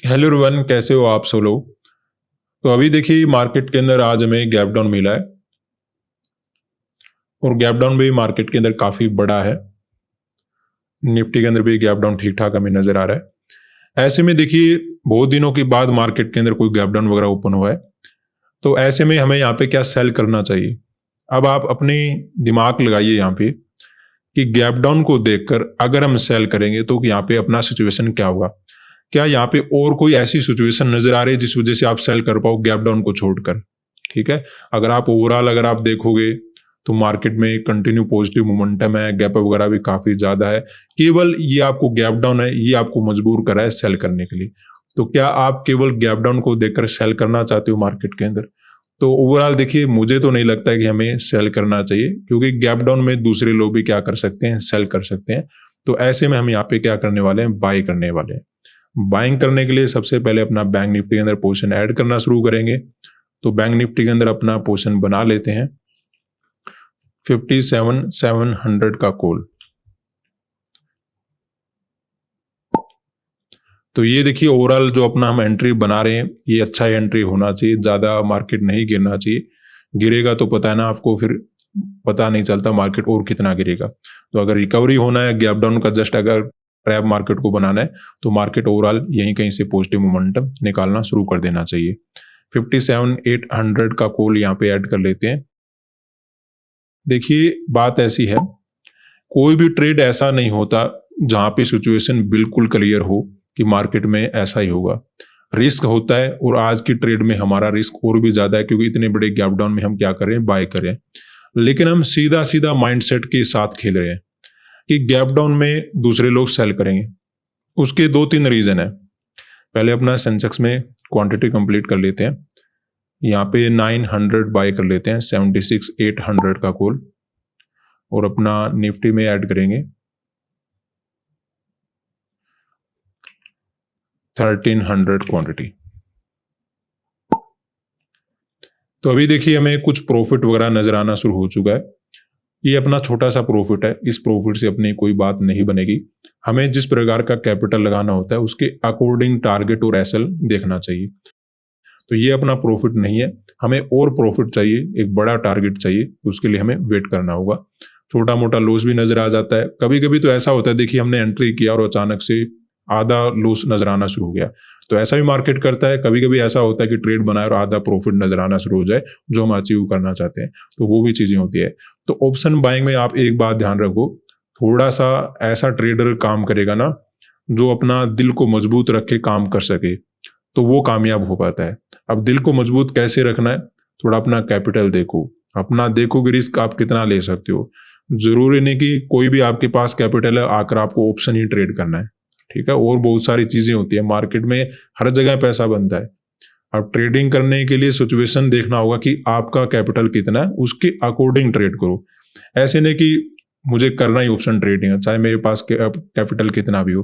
Hello everyone, कैसे हो आप सब लोग। तो अभी देखिए मार्केट के अंदर आज हमें गैप डाउन मिला है और गैप डाउन भी मार्केट के अंदर काफ़ी बड़ा है। निफ्टी के अंदर भी गैप डाउन ठीक ठाक हमें नज़र आ रहा है। ऐसे में देखिए बहुत दिनों के बाद मार्केट के अंदर कोई गैप डाउन वगैरह ओपन हुआ है, तो ऐसे में हमें यहाँ पे क्या सेल करना चाहिए। अब आप अपनी दिमाग लगाइए यहाँ पे कि गैप डाउन को देखकर अगर हम सेल करेंगे तो यहाँ पे अपना सिचुएशन क्या होगा। क्या यहाँ पे और कोई ऐसी सिचुएशन नजर आ रही है जिस वजह से आप सेल कर पाओ गैप डाउन को छोड़कर। ठीक है, अगर आप ओवरऑल अगर आप देखोगे तो मार्केट में कंटिन्यू पॉजिटिव मोमेंटम है, गैप अप वगैरह भी काफी ज्यादा है। केवल ये आपको गैप डाउन है, ये आपको मजबूर कर रहा है सेल करने के लिए। तो क्या आप केवल गैप डाउन को देखकर सेल करना चाहते हो मार्केट के अंदर? तो ओवरऑल देखिए मुझे तो नहीं लगता है कि हमें सेल करना चाहिए, क्योंकि गैप डाउन में दूसरे लोग भी क्या कर सकते हैं, सेल कर सकते हैं। तो ऐसे में हम यहाँ पे क्या करने वाले हैं, बाय करने वाले हैं। बाइंग करने के लिए सबसे पहले अपना बैंक निफ्टी के अंदर पोजीशन ऐड करना शुरू करेंगे। तो बैंक निफ्टी के अंदर अपना पोजीशन बना लेते हैं 57,700 का कॉल। तो ये देखिए ओवरऑल जो अपना हम एंट्री बना रहे हैं ये अच्छा एंट्री होना चाहिए, ज़्यादा मार्केट नहीं गिरना चाहिए। गिरेगा तो पता है ना आपको, फिर पता नहीं चलता मार्केट और कितना गिरेगा। तो अगर रिकवरी होना है गैप डाउन का, जस्ट अगर ट्रैप मार्केट को बनाना है तो मार्केट ओवरऑल यहीं कहीं से पॉजिटिव मोमेंटम निकालना शुरू कर देना चाहिए। 57,800 का कॉल यहाँ पे ऐड कर लेते हैं। देखिए बात ऐसी है, कोई भी ट्रेड ऐसा नहीं होता जहां पे सिचुएशन बिल्कुल क्लियर हो कि मार्केट में ऐसा ही होगा। रिस्क होता है और आज की ट्रेड में हमारा रिस्क और भी ज्यादा है, क्योंकि इतने बड़े गैप डाउन में हम क्या कर रहे हैं, बाय कर रहे हैं। लेकिन हम सीधा सीधा माइंडसेट के साथ खेल रहे हैं कि गैप डाउन में दूसरे लोग सेल करेंगे। उसके 2-3 रीजन है। पहले अपना सेंसेक्स में क्वांटिटी कंप्लीट कर लेते हैं। यहाँ पे 900 बाय कर लेते हैं, 76,800 का कॉल, और अपना निफ्टी में ऐड करेंगे 1,300 क्वांटिटी। तो अभी देखिए हमें कुछ प्रॉफिट वगैरह नजर आना शुरू हो चुका है। ये अपना छोटा सा प्रॉफिट है, इस प्रॉफिट से अपनी कोई बात नहीं बनेगी। हमें जिस प्रकार का कैपिटल लगाना होता है उसके अकॉर्डिंग टारगेट और एसएल देखना चाहिए। तो ये अपना प्रॉफिट नहीं है, हमें और प्रॉफिट चाहिए, एक बड़ा टारगेट चाहिए। उसके लिए हमें वेट करना होगा। छोटा मोटा लॉस भी नजर आ जाता है कभी कभी। तो ऐसा होता है, देखिए हमने एंट्री किया और अचानक से आधा लॉस नजर आना शुरू हो गया। तो ऐसा भी मार्केट करता है। कभी कभी ऐसा होता है कि ट्रेड बनाए और आधा प्रॉफिट नजर आना शुरू हो जाए जो हम अचीव करना चाहते हैं। तो वो भी चीजें होती है। तो ऑप्शन बाइंग में आप एक बात ध्यान रखो, थोड़ा सा ऐसा ट्रेडर काम करेगा ना जो अपना दिल को मजबूत रख के काम कर सके, तो वो कामयाब हो पाता है। अब दिल को मजबूत कैसे रखना है, थोड़ा अपना कैपिटल देखो, अपना देखो कि रिस्क आप कितना ले सकते हो। जरूरी नहीं कि कोई भी आपके पास कैपिटल है आकर आपको ऑप्शन ही ट्रेड करना है। ठीक है, और बहुत सारी चीजें होती है मार्केट में, हर जगह पैसा बनता है। अब ट्रेडिंग करने के लिए सिचुएशन देखना होगा कि आपका कैपिटल कितना है, उसके अकॉर्डिंग ट्रेड करो। ऐसे नहीं कि मुझे करना ही ऑप्शन ट्रेडिंग है, चाहे मेरे पास कैपिटल कितना भी हो।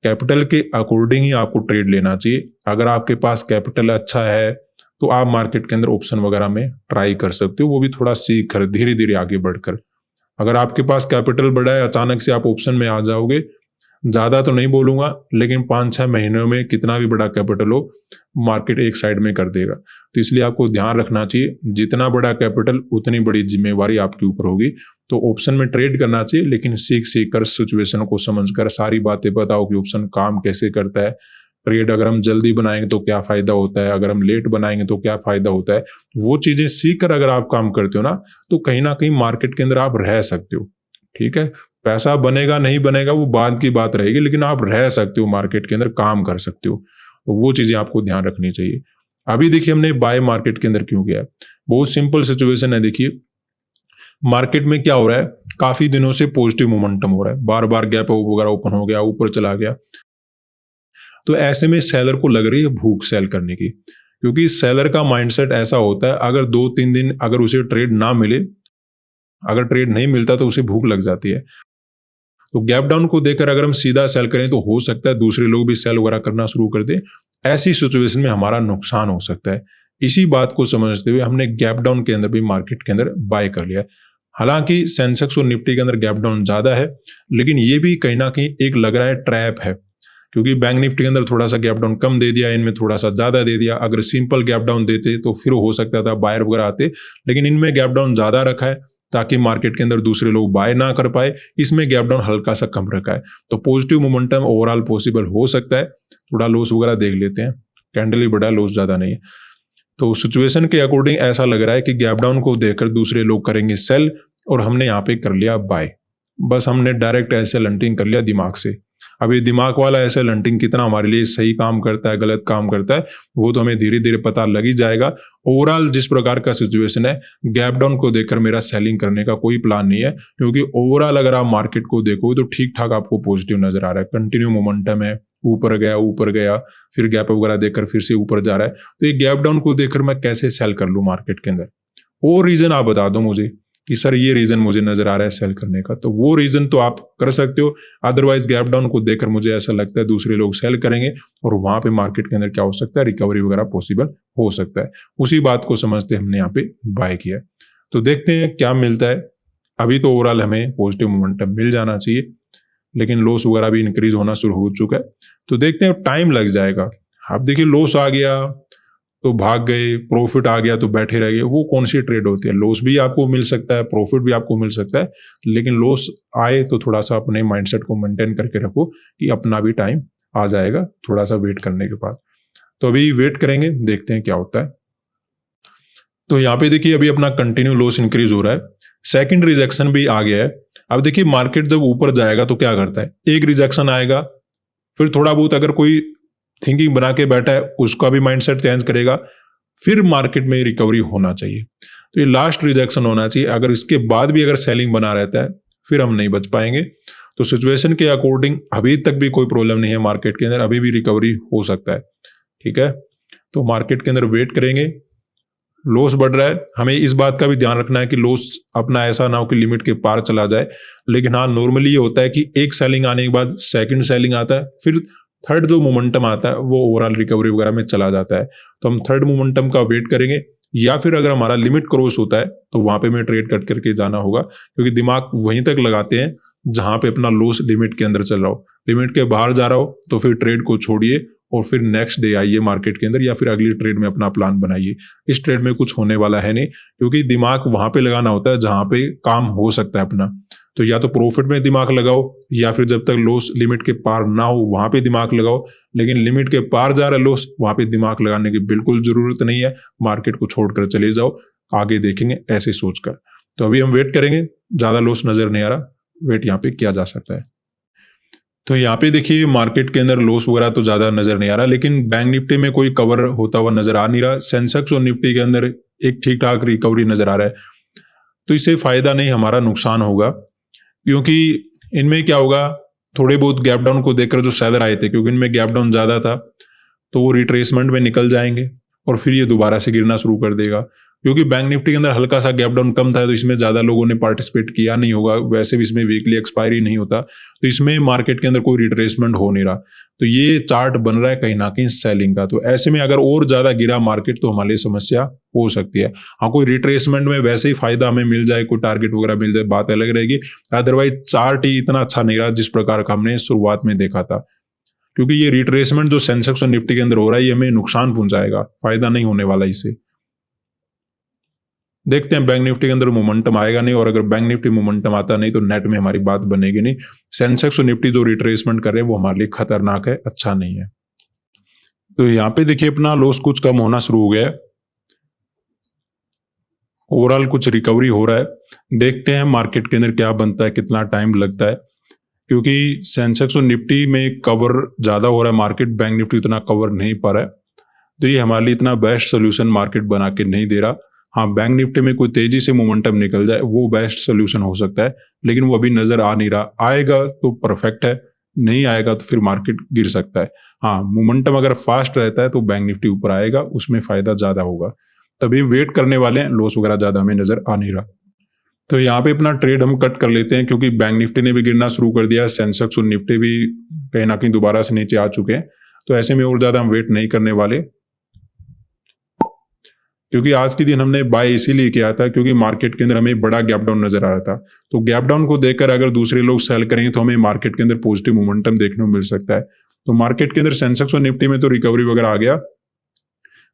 कैपिटल के अकॉर्डिंग ही आपको ट्रेड लेना चाहिए। अगर आपके पास कैपिटल अच्छा है तो आप मार्केट के अंदर ऑप्शन वगैरह में ट्राई कर सकते हो, वो भी थोड़ा सीख कर धीरे धीरे आगे बढ़कर। अगर आपके पास कैपिटल बड़ा है, अचानक से आप ऑप्शन में आ जाओगे, ज्यादा तो नहीं बोलूंगा लेकिन 5-6 महीनों में कितना भी बड़ा कैपिटल हो मार्केट एक साइड में कर देगा। तो इसलिए आपको ध्यान रखना चाहिए, जितना बड़ा कैपिटल उतनी बड़ी जिम्मेवारी आपके ऊपर होगी। तो ऑप्शन में ट्रेड करना चाहिए, लेकिन सीख सीख कर, सिचुएशन को समझकर, सारी बातें बताओ कि ऑप्शन काम कैसे करता है। ट्रेड अगर हम जल्दी बनाएंगे तो क्या फायदा होता है, अगर हम लेट बनाएंगे तो क्या फायदा होता है। वो चीजें सीख कर अगर आप काम करते हो ना, तो कहीं ना कहीं मार्केट के अंदर आप रह सकते हो। ठीक है, पैसा बनेगा नहीं बनेगा वो बाद की बात रहेगी, लेकिन आप रह सकते हो मार्केट के अंदर, काम कर सकते हो। तो वो चीजें आपको ध्यान रखनी चाहिए। अभी देखिए हमने बाय मार्केट के अंदर क्यों गया, बहुत सिंपल सिचुएशन है। देखिए मार्केट में क्या हो रहा है, काफी दिनों से पॉजिटिव मोमेंटम हो रहा है, बार बार गैप वगैरह ओपन हो गया, ऊपर चला गया। तो ऐसे में सेलर को लग रही है भूख सेल करने की, क्योंकि सेलर का माइंडसेट ऐसा होता है, अगर 2-3 दिन अगर उसे ट्रेड ना मिले, अगर ट्रेड नहीं मिलता तो उसे भूख लग जाती है। तो गैप डाउन को देखकर अगर हम सीधा सेल करें तो हो सकता है दूसरे लोग भी सेल वगैरह करना शुरू कर दे। ऐसी सिचुएशन में हमारा नुकसान हो सकता है। इसी बात को समझते हुए हमने गैप डाउन के अंदर भी मार्केट के अंदर बाय कर लिया। हालांकि सेंसेक्स और निफ्टी के अंदर गैप डाउन ज़्यादा है, लेकिन ये भी कहीं ना कहीं एक लग रहा है ट्रैप है, क्योंकि बैंक निफ्टी के अंदर थोड़ा सा गैप डाउन कम दे दिया, इनमें थोड़ा सा ज़्यादा दे दिया। अगर सिंपल गैप डाउन देते तो फिर हो सकता था बायर वगैरह आते, लेकिन इनमें गैप डाउन ज़्यादा रखा है ताकि मार्केट के अंदर दूसरे लोग बाय ना कर पाए। इसमें गैप डाउन हल्का सा कम रखा है, तो पॉजिटिव मोमेंटम ओवरऑल पॉसिबल हो सकता है। थोड़ा लॉस वगैरह देख लेते हैं, कैंडल ही बड़ा, लॉस ज़्यादा नहीं है। तो सिचुएशन के अकॉर्डिंग ऐसा लग रहा है कि गैप डाउन को देखकर दूसरे लोग करेंगे सेल, और हमने यहाँ पे कर लिया बाय। बस हमने डायरेक्ट ऐसे लंटिंग कर लिया दिमाग से। अब ये दिमाग वाला ऐसे लंटिंग कितना हमारे लिए सही काम करता है, गलत काम करता है, वो तो हमें धीरे धीरे पता लग ही जाएगा। ओवरऑल जिस प्रकार का सिचुएशन है, गैप डाउन को देखकर मेरा सेलिंग करने का कोई प्लान नहीं है, क्योंकि ओवरऑल अगर आप मार्केट को देखो तो ठीक ठाक आपको पॉजिटिव नजर आ रहा है। कंटिन्यू मोमेंटम है, ऊपर गया, फिर गैप वगैरह देखकर फिर से ऊपर जा रहा है। तो ये गैप डाउन को देखकर मैं कैसे सेल कर लूँ मार्केट के अंदर? वो रीजन आप बता दो मुझे कि सर ये रीजन मुझे नजर आ रहा है सेल करने का, तो वो रीजन तो आप कर सकते हो। अदरवाइज गैप डाउन को देखकर मुझे ऐसा लगता है दूसरे लोग सेल करेंगे और वहां पे मार्केट के अंदर क्या हो सकता है, रिकवरी वगैरह पॉसिबल हो सकता है। उसी बात को समझते हमने यहाँ पे बाय किया। तो देखते हैं क्या मिलता है। अभी तो ओवरऑल हमें पॉजिटिव मोमेंटम मिल जाना चाहिए, लेकिन लॉस वगैरह भी इंक्रीज होना शुरू हो चुका है, तो देखते हैं, टाइम लग जाएगा। आप देखिए, लॉस आ गया तो भाग गए, प्रॉफिट आ गया तो बैठे रह गए। वो कौन सी ट्रेड होती है? लॉस भी आपको मिल सकता है, प्रॉफिट भी आपको मिल सकता है, लेकिन लॉस आए तो थोड़ा सा अपने माइंडसेट को मेंटेन करके रखो कि अपना भी टाइम आ जाएगा, थोड़ा सा वेट करने के बाद। तो अभी वेट करेंगे, देखते हैं क्या होता है। तो यहाँ पे देखिए, अभी अपना कंटिन्यू लॉस इंक्रीज हो रहा है, सेकंड रिजेक्शन भी आ गया है। अब देखिए, मार्केट जब ऊपर जाएगा तो क्या करता है, एक रिजेक्शन आएगा, फिर थोड़ा बहुत अगर कोई थिंकिंग बना के बैठा है उसका भी माइंडसेट चेंज करेगा, फिर मार्केट में रिकवरी होना चाहिए। तो ये लास्ट रिजेक्शन होना चाहिए। अगर इसके बाद भी अगर सेलिंग बना रहता है, फिर हम नहीं बच पाएंगे। तो सिचुएशन के अकॉर्डिंग अभी तक भी कोई प्रॉब्लम नहीं है मार्केट के अंदर, अभी भी रिकवरी हो सकता है। ठीक है, तो मार्केट के अंदर वेट करेंगे। लॉस बढ़ रहा है, हमें इस बात का भी ध्यान रखना है कि लॉस अपना ऐसा ना हो कि लिमिट के पार चला जाए। लेकिन हाँ, नॉर्मली ये होता है कि एक सेलिंग आने के बाद सेकंड सेलिंग आता है, फिर थर्ड जो मोमेंटम आता है वो ओवरऑल रिकवरी वगैरह में चला जाता है। तो हम थर्ड मोमेंटम का वेट करेंगे, या फिर अगर हमारा लिमिट क्रॉस होता है तो वहां पे हमें ट्रेड कट करके जाना होगा, क्योंकि दिमाग वहीं तक लगाते हैं जहां पे अपना लॉस लिमिट के अंदर चल रहा हो। लिमिट के बाहर जा रहा हो तो फिर ट्रेड को छोड़िए और फिर नेक्स्ट डे आइए मार्केट के अंदर, या फिर अगली ट्रेड में अपना प्लान बनाइए। इस ट्रेड में कुछ होने वाला है नहीं, क्योंकि दिमाग वहां पे लगाना होता है जहां पे काम हो सकता है अपना। तो या तो प्रॉफिट में दिमाग लगाओ, या फिर जब तक लॉस लिमिट के पार ना हो वहां पे दिमाग लगाओ। लेकिन लिमिट के पार जा रहा है लॉस, वहां पे दिमाग लगाने की बिल्कुल जरूरत नहीं है, मार्केट को छोड़कर चले जाओ, आगे देखेंगे ऐसे सोचकर। तो अभी हम वेट करेंगे, ज्यादा लॉस नजर नहीं आ रहा, वेट यहाँ पे किया जा सकता है। तो यहाँ पे देखिए, मार्केट के अंदर लॉस वगैरह तो ज्यादा नजर नहीं आ रहा, लेकिन बैंक निफ्टी में कोई कवर होता हुआ नजर आ नहीं रहा। सेंसेक्स और निफ्टी के अंदर एक ठीक ठाक रिकवरी नजर आ रहा है, तो इससे फायदा नहीं, हमारा नुकसान होगा। क्योंकि इनमें क्या होगा, थोड़े बहुत गैप डाउन को देखकर जो सेलर आए थे, क्योंकि इनमें गैप डाउन ज्यादा था, तो वो रिट्रेसमेंट में निकल जाएंगे और फिर ये दोबारा से गिरना शुरू कर देगा। क्योंकि बैंक निफ्टी के अंदर हल्का सा गैप डाउन कम था, तो इसमें ज्यादा लोगों ने पार्टिसिपेट किया नहीं होगा, वैसे भी इसमें वीकली एक्सपायरी नहीं होता, तो इसमें मार्केट के अंदर कोई रिट्रेसमेंट हो नहीं रहा। तो ये चार्ट बन रहा है कहीं ना कहीं सेलिंग का। तो ऐसे में अगर और ज्यादा गिरा मार्केट तो हमारे लिए समस्या हो सकती है। हाँ, कोई रिट्रेसमेंट में वैसे ही फायदा हमें मिल जाए, कोई टारगेट वगैरह मिल जाए, बात अलग रहेगी। अदरवाइज चार्ट ही इतना अच्छा नहीं रहा जिस प्रकार का हमने शुरुआत में देखा था। क्योंकि ये रिट्रेसमेंट जो सेंसेक्स और निफ्टी के अंदर हो रहा है, ये हमें नुकसान पहुंचाएगा, फायदा नहीं होने वाला इससे। देखते हैं बैंक निफ्टी के अंदर मोमेंटम आएगा नहीं, और अगर बैंक निफ्टी मोमेंटम आता नहीं तो नेट में हमारी बात बनेगी नहीं। सेंसेक्स और निफ्टी जो रिट्रेसमेंट कर रहे हैं वो हमारे लिए खतरनाक है, अच्छा नहीं है। तो यहाँ पे देखिए, अपना लॉस कुछ कम होना शुरू हो गया है, ओवरऑल कुछ रिकवरी हो रहा है। देखते हैं मार्केट के अंदर क्या बनता है, कितना टाइम लगता है, क्योंकि सेंसेक्स और निफ्टी में कवर ज्यादा हो रहा है, मार्केट बैंक निफ्टी उतना कवर नहीं पा रहा है। तो ये हमारे लिए इतना बेस्ट सोल्यूशन मार्केट बना के नहीं दे रहा। हाँ, बैंक निफ्टी में कोई तेजी से मोमेंटम निकल जाए वो बेस्ट सोल्यूशन हो सकता है, लेकिन वो अभी नजर आ नहीं रहा। आएगा तो परफेक्ट है, नहीं आएगा तो फिर मार्केट गिर सकता है। हाँ, मोमेंटम अगर फास्ट रहता है तो बैंक निफ्टी ऊपर आएगा, उसमें फायदा ज्यादा होगा। तभी वेट करने वाले हैं, लॉस वगैरह ज्यादा हमें नजर आ नहीं रहा। तो यहाँ पे अपना ट्रेड हम कट कर लेते हैं, क्योंकि बैंक निफ्टी ने भी गिरना शुरू कर दिया, सेंसेक्स और निफ्टी भी कहीं ना कहीं दोबारा से नीचे आ चुके हैं। तो ऐसे में और ज्यादा हम वेट नहीं करने वाले। क्योंकि आज के दिन हमने बाय इसीलिए किया था क्योंकि मार्केट के अंदर हमें बड़ा गैप डाउन नजर आ रहा था। तो गैप डाउन को देखकर अगर दूसरे लोग सेल करेंगे तो हमें मार्केट के अंदर पॉजिटिव मोमेंटम देखने को मिल सकता है। तो मार्केट के अंदर सेंसेक्स और निफ्टी में तो रिकवरी वगैरह आ गया,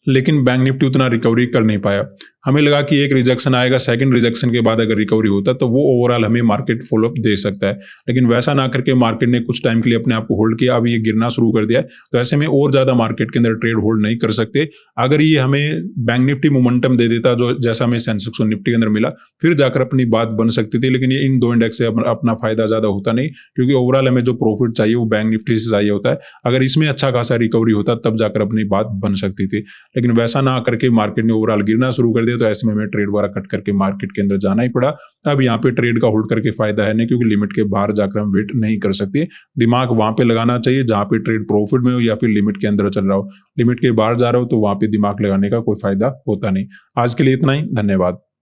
लेकिन बैंक निफ्टी उतना रिकवरी कर नहीं पाया। हमें लगा कि एक रिजेक्शन आएगा, सेकंड रिजेक्शन के बाद अगर रिकवरी होता तो वो ओवरऑल हमें मार्केट फॉलोअप दे सकता है, लेकिन वैसा ना करके मार्केट ने कुछ टाइम के लिए अपने आप को होल्ड किया, अभी ये गिरना शुरू कर दिया है। तो ऐसे में और ज़्यादा मार्केट के अंदर ट्रेड होल्ड नहीं कर सकते। अगर ये हमें बैंक निफ्टी मोमेंटम दे देता जो जैसा हमें सेंसेक्स और निफ्टी के अंदर मिला, फिर जाकर अपनी बात बन सकती थी, लेकिन ये इन दो इंडेक्स से अपना फायदा ज़्यादा होता नहीं, क्योंकि ओवरऑल हमें जो प्रॉफिट चाहिए वो बैंक निफ्टी से चाहिए होता है। अगर इसमें अच्छा खासा रिकवरी होता तब जाकर अपनी बात बन सकती थी, लेकिन वैसा ना करके मार्केट ने ओवरऑल गिरना शुरू कर दिया। तो ऐसे में हमें ट्रेड वगैरह कट करके मार्केट के अंदर जाना ही पड़ा। अब यहाँ पे ट्रेड का होल्ड करके फायदा है नहीं, क्योंकि लिमिट के बाहर जाकर हम वेट नहीं कर सकते। दिमाग वहां पे लगाना चाहिए जहां पे ट्रेड प्रॉफिट में हो या फिर लिमिट के अंदर चल रहा हो। लिमिट के बाहर जा रहा हो तो वहां पे दिमाग लगाने का कोई फायदा होता नहीं। आज के लिए इतना ही, धन्यवाद।